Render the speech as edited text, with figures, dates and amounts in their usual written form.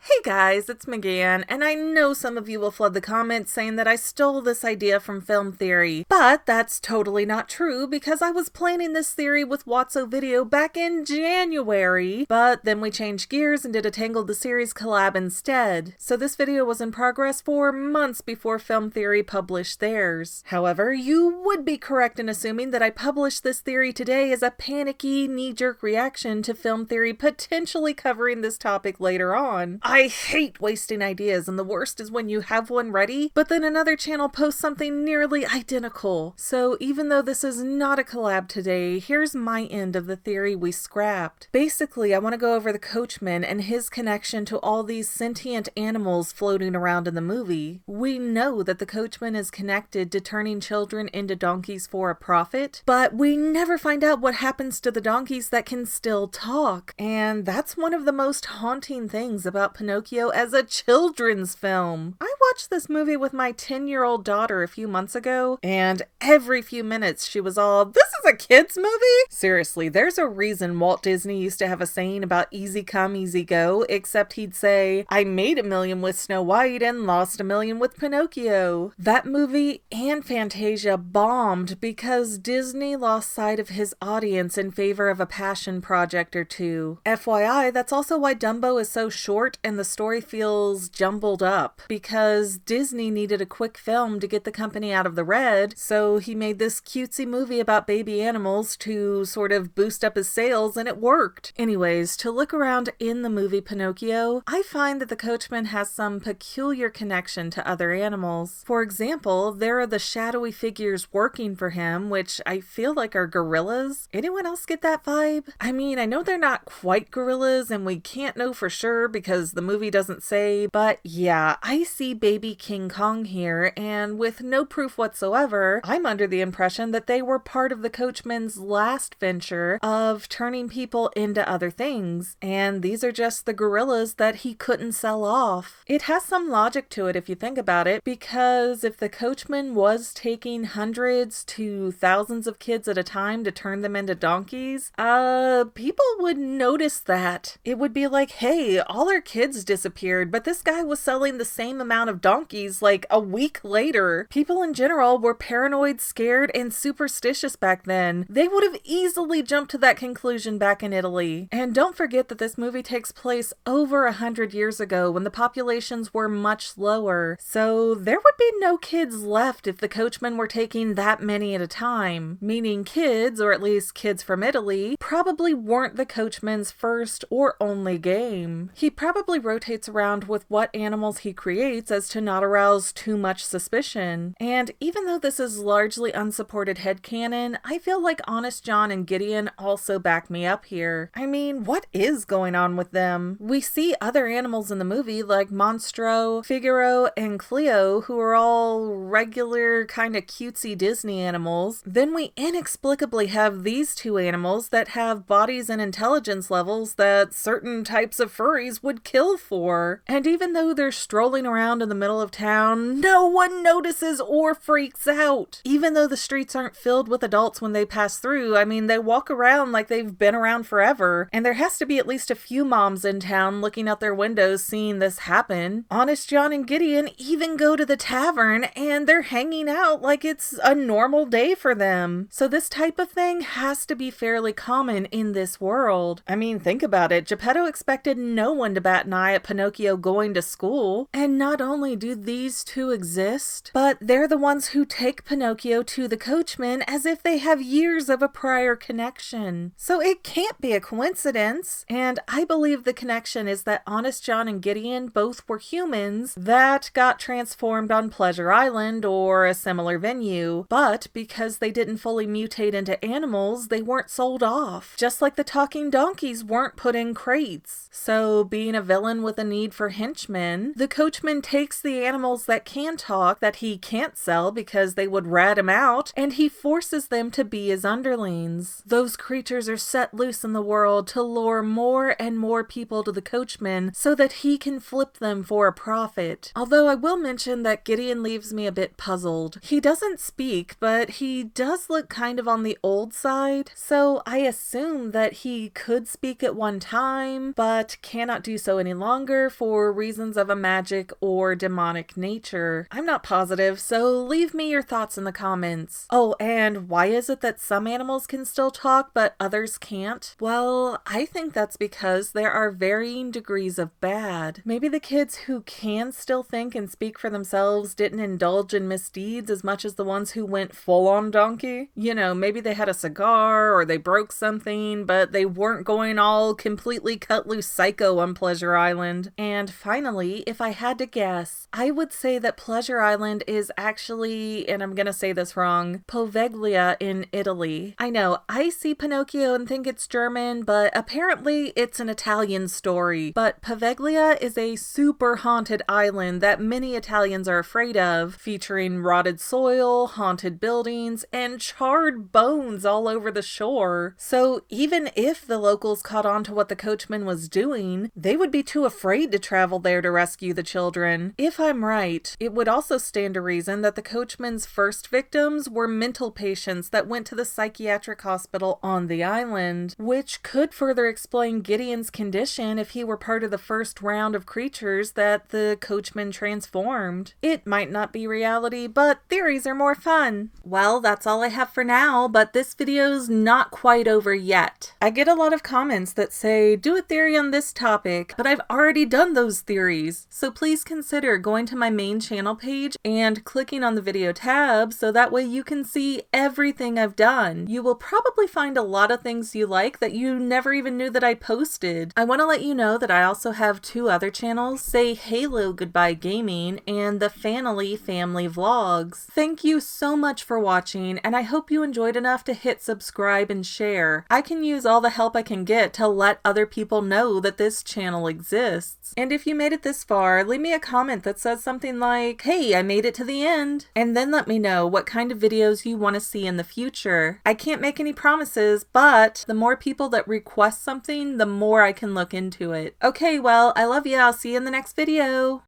Hey guys, it's McGann, and I know some of you will flood the comments saying that I stole this idea from film theory, but that's totally not true because I was planning this theory with Watso Video back in January, but then we changed gears and did a Tangled the Series collab instead. So this video was in progress for months before Film Theory published theirs. However, you would be correct in assuming that I published this theory today as a panicky, knee-jerk reaction to Film Theory potentially covering this topic later on. I hate wasting ideas, and the worst is when you have one ready, but then another channel posts something nearly identical. So even though this is not a collab today, here's my end of the theory we scrapped. Basically, I want to go over the Coachman and his connection to all these sentient animals floating around in the movie. We know that the Coachman is connected to turning children into donkeys for a profit, but we never find out what happens to the donkeys that can still talk. And that's one of the most haunting things about Pinocchio as a children's film. I watched this movie with my 10-year-old daughter a few months ago, and every few minutes she was all, "This is a kid's movie?" Seriously, there's a reason Walt Disney used to have a saying about easy come, easy go, except he'd say, "I made $1 million with Snow White and lost $1 million with Pinocchio." That movie and Fantasia bombed because Disney lost sight of his audience in favor of a passion project or two. FYI, that's also why Dumbo is so short and the story feels jumbled up, because Disney needed a quick film to get the company out of the red, so he made this cutesy movie about baby animals to sort of boost up his sales, and it worked. Anyways, to look around in the movie Pinocchio, I find that the Coachman has some peculiar connection to other animals. For example, there are the shadowy figures working for him, which I feel like are gorillas. Anyone else get that vibe? I mean, I know they're not quite gorillas, and we can't know for sure because the movie doesn't say, but yeah, I see baby King Kong here, and with no proof whatsoever, I'm under the impression that they were part of the Coachman's last venture of turning people into other things, and these are just the gorillas that he couldn't sell off. It has some logic to it if you think about it, because if the Coachman was taking hundreds to thousands of kids at a time to turn them into donkeys, people would notice that. It would be like, hey, all our kids disappeared, but this guy was selling the same amount of donkeys like a week later. People in general were paranoid, scared, and superstitious back then. They would have easily jumped to that conclusion back in Italy. And don't forget that this movie takes place over 100 years ago when the populations were much lower. So there would be no kids left if the Coachmen were taking that many at a time. Meaning kids, or at least kids from Italy, probably weren't the Coachman's first or only game. He probably rotates around with what animals he creates as to not arouse too much suspicion. And even though this is largely unsupported headcanon, I feel like Honest John and Gideon also back me up here. I mean, what is going on with them? We see other animals in the movie like Monstro, Figaro, and Cleo, who are all regular kind of cutesy Disney animals. Then we inexplicably have these two animals that have bodies and intelligence levels that certain types of furries would kill for. And even though they're strolling around in the middle of town, no one notices or freaks out. Even though the streets aren't filled with adults when they pass through, I mean, they walk around like they've been around forever, and there has to be at least a few moms in town looking out their windows seeing this happen. Honest John and Gideon even go to the tavern, and they're hanging out like it's a normal day for them. So this type of thing has to be fairly common in this world. I mean, think about it. Geppetto expected no one to bat an eye at Pinocchio going to school. And not only do these two exist, but they're the ones who take Pinocchio to the Coachman as if they have years of a prior connection. So it can't be a coincidence. And I believe the connection is that Honest John and Gideon both were humans that got transformed on Pleasure Island or a similar venue, but because they didn't fully mutate into animals, they weren't sold off. Just like the talking donkeys weren't put in crates. So being a villain with a need for henchmen, the Coachman takes the animals that can talk that he can't sell because they would rat him out, and he forces them to be his underlings. Those creatures are set loose in the world to lure more and more people to the Coachman so that he can flip them for a profit. Although I will mention that Gideon leaves me a bit puzzled. He doesn't speak, but he does look kind of on the old side, so I assume that he could speak at one time, but cannot do so anymore. any longer for reasons of a magic or demonic nature. I'm not positive, so leave me your thoughts in the comments. Oh, and why is it that some animals can still talk but others can't? Well, I think that's because there are varying degrees of bad. Maybe the kids who can still think and speak for themselves didn't indulge in misdeeds as much as the ones who went full on donkey. You know, maybe they had a cigar or they broke something, but they weren't going all completely cut loose psycho on Pleasure Island. And finally, if I had to guess, I would say that Pleasure Island is actually, and I'm gonna say this wrong, Poveglia in Italy. I know, I see Pinocchio and think it's German, but apparently it's an Italian story. But Poveglia is a super haunted island that many Italians are afraid of, featuring rotted soil, haunted buildings, and charred bones all over the shore. So even if the locals caught on to what the coachman was doing, they would be too afraid to travel there to rescue the children. If I'm right, it would also stand to reason that the coachman's first victims were mental patients that went to the psychiatric hospital on the island, which could further explain Gideon's condition if he were part of the first round of creatures that the coachman transformed. It might not be reality, but theories are more fun. Well, that's all I have for now, but this video's not quite over yet. I get a lot of comments that say, do a theory on this topic, but I've already done those theories. So please consider going to my main channel page and clicking on the video tab so that way you can see everything I've done. You will probably find a lot of things you like that you never even knew that I posted. I want to let you know that I also have two other channels, Say Halo Goodbye Gaming and the Fanily Family Vlogs. Thank you so much for watching, and I hope you enjoyed enough to hit subscribe and share. I can use all the help I can get to let other people know that this channel exists. And if you made it this far, leave me a comment that says something like, hey, I made it to the end. And then let me know what kind of videos you want to see in the future. I can't make any promises, but the more people that request something, the more I can look into it. Okay, well, I love you. I'll see you in the next video.